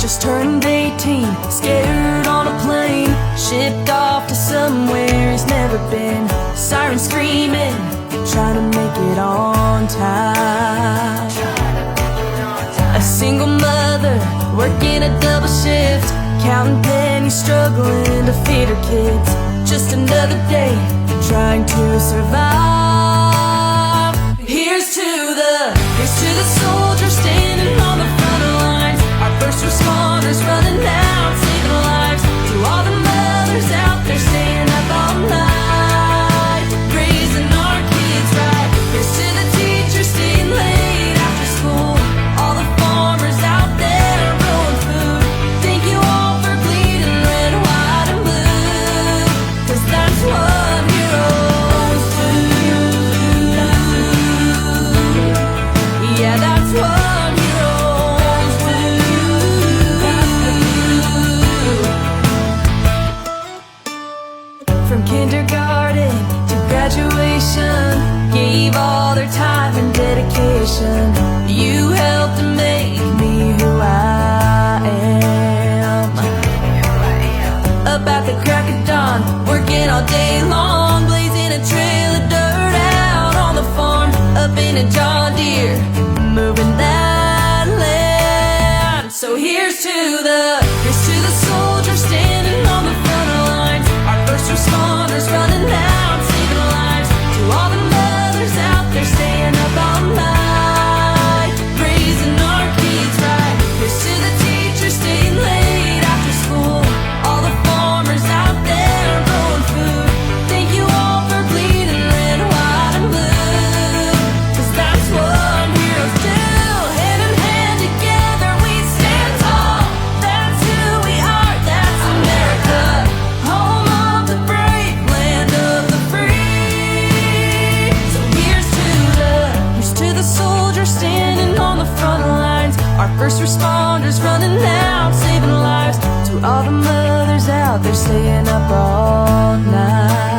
just turned 18, scared on a plane, shipped off to somewhere he's never been. Sirens screaming, trying to make it on time. A single mother working a double shift, counting pennies, struggling to feed her kids. Just another day trying to survive. Here's to the soldiers standing on the front lines, our first responders running out, saving lives. To all the mothers out there staying up all night, raising our kids right. Here's to the teachers staying late after school, all the farmers out there growing food. Thank you all for bleeding red, white, and blue, 'cause that's what heroes do. Yeah, that's what heroes do. From kindergarten to graduation, gave all their time and dedication. You helped to make me who I am. Up at the crack of dawn, working all day long, blazing a trail of dirt out on the farm. Up in a John Deere, moving that land. So here's to the soldiers standing on the front lines, our first responders running out, saving lives. To all the mothers out there staying up all night, raising our kids right. Here's to the teachers staying late after school, all the farmers out there growing food. Thank you all for bleeding red, white, and blue, 'cause that's what heroes do. Hand in hand together we stand tall. That's who we are, that's America, home of the brave, land of the free. So here's to the soldiers standing on the front lines, our first responders running out, saving lives. To all the mothers out there staying up all night.